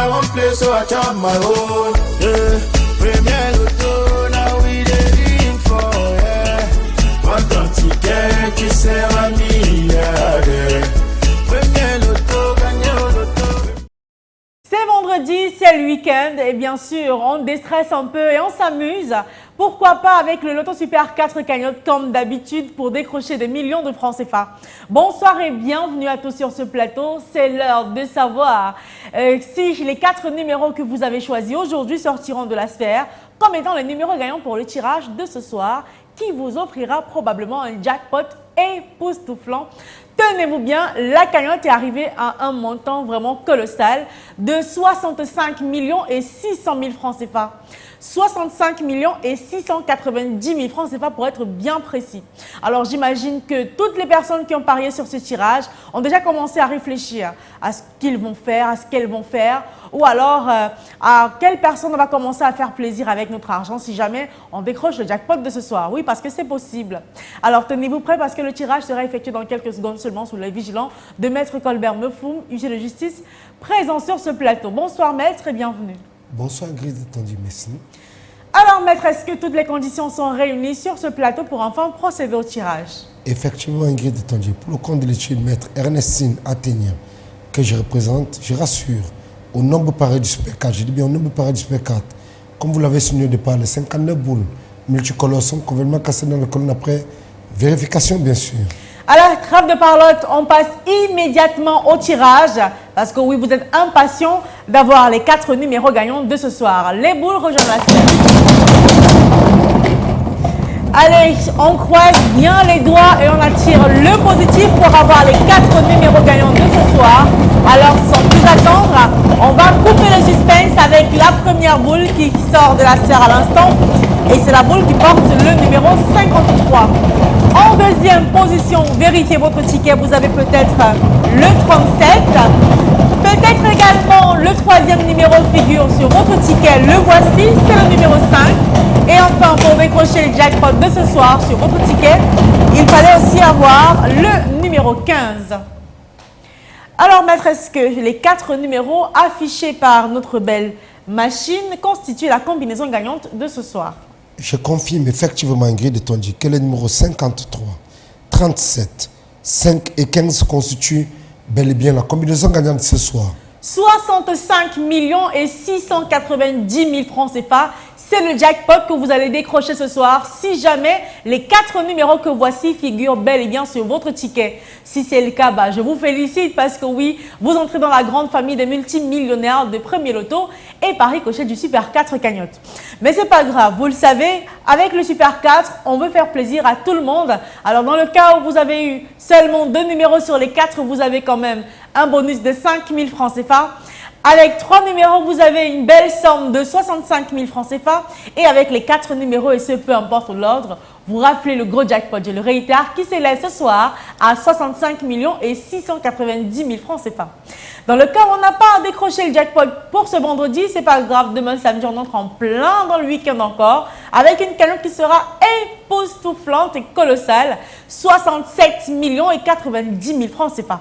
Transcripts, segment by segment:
I won't play, so I chop my own. Yeah. Premier Loto, now we dey in for, yeah. One ton ticket qui sert à milliardaire. Premier Loto, gagné au loto. C'est vendredi, c'est le week-end et bien sûr, on déstresse un peu et on s'amuse. Pourquoi pas avec le Loto Super 4 cagnotte comme d'habitude pour décrocher des millions de francs CFA. Bonsoir et bienvenue à tous sur ce plateau. C'est l'heure de savoir si les 4 numéros que vous avez choisis aujourd'hui sortiront de la sphère comme étant les numéros gagnants pour le tirage de ce soir qui vous offrira probablement un jackpot époustouflant. Tenez-vous bien, la cagnotte est arrivée à un montant vraiment colossal de 65 millions et 600 000 francs CFA. 65 millions et 690 000 francs CFA pour être bien précis. Alors j'imagine que toutes les personnes qui ont parié sur ce tirage ont déjà commencé à réfléchir à ce qu'ils vont faire, à ce qu'elles vont faire, ou alors à quelle personne on va commencer à faire plaisir avec notre argent si jamais on décroche le jackpot de ce soir. Oui, parce que c'est possible. Alors tenez-vous prêts parce que le tirage sera effectué dans quelques secondes seulement sous l'œil vigilant de Maître Colbert Meufoum, huissier de justice, présent sur ce plateau. Bonsoir Maître et bienvenue. Bonsoir Gris de Tondy, merci. Alors Maître, est-ce que toutes les conditions sont réunies sur ce plateau pour enfin procéder au tirage? Effectivement, Ingrid de Tondy, pour le compte de l'étude Maître Ernestine Athénien, que je représente, je rassure, au nombre pareil du Super 4, je dis bien au nombre pareil du Super 4, comme vous l'avez souligné au départ, les 59 boules multicolores sont complètement cassées dans la colonne après vérification, bien sûr. Alors, trêve de parlotte, on passe immédiatement au tirage parce que oui, vous êtes impatient d'avoir les 4 numéros gagnants de ce soir. Les boules rejoignent la scène. Allez, on croise bien les doigts et on attire le positif pour avoir les 4 numéros gagnants de ce soir. Alors, sans plus attendre, on va couper le suspense avec la première boule qui sort de la sphère à l'instant. Et c'est la boule qui porte le numéro 53. En deuxième position, vérifiez votre ticket, vous avez peut-être le 37. Peut-être également le troisième numéro figure sur votre ticket, le voici, c'est le numéro 5. Et enfin, pour décrocher le jackpot de ce soir sur votre ticket, il fallait aussi avoir le numéro 15. Alors Maître, est-ce que les 4 numéros affichés par notre belle machine constituent la combinaison gagnante de ce soir? Je confirme effectivement, Ingrid de Tondy, que les numéros 53, 37, 5 et 15 constituent bel et bien la combinaison gagnante de ce soir. 65 millions et 690 000 francs CFA, c'est le jackpot que vous allez décrocher ce soir si jamais les 4 numéros que voici figurent bel et bien sur votre ticket. Si c'est le cas, bah, je vous félicite parce que oui, vous entrez dans la grande famille des multimillionnaires de Premier Loto et par ricochet du Super 4 cagnotte. Mais c'est pas grave, vous le savez, avec le Super 4, on veut faire plaisir à tout le monde. Alors dans le cas où vous avez eu seulement 2 numéros sur les 4, vous avez quand même un bonus de 5 000 francs CFA. Avec 3 numéros, vous avez une belle somme de 65 000 francs CFA. Et avec les 4 numéros, et ce peu importe l'ordre, vous rappelez le gros jackpot, je le réitère, qui s'élève ce soir à 65 millions et 690 000 francs CFA. Dans le cas où on n'a pas décroché le jackpot pour ce vendredi, c'est pas grave, demain samedi, on entre en plein dans le week-end encore, avec une cagnotte qui sera époustouflante et colossale, 67 millions et 90 000 francs CFA.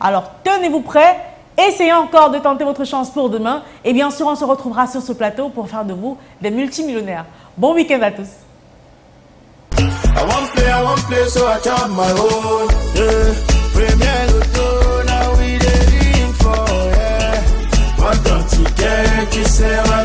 Alors tenez-vous prêts. Essayez encore de tenter votre chance pour demain. Et bien sûr, on se retrouvera sur ce plateau pour faire de vous des multimillionnaires. Bon week-end à tous. I won't play, so I chop my own. Yeah. Premier Loto, now we dey in for, yeah. One ton ticket qui sert à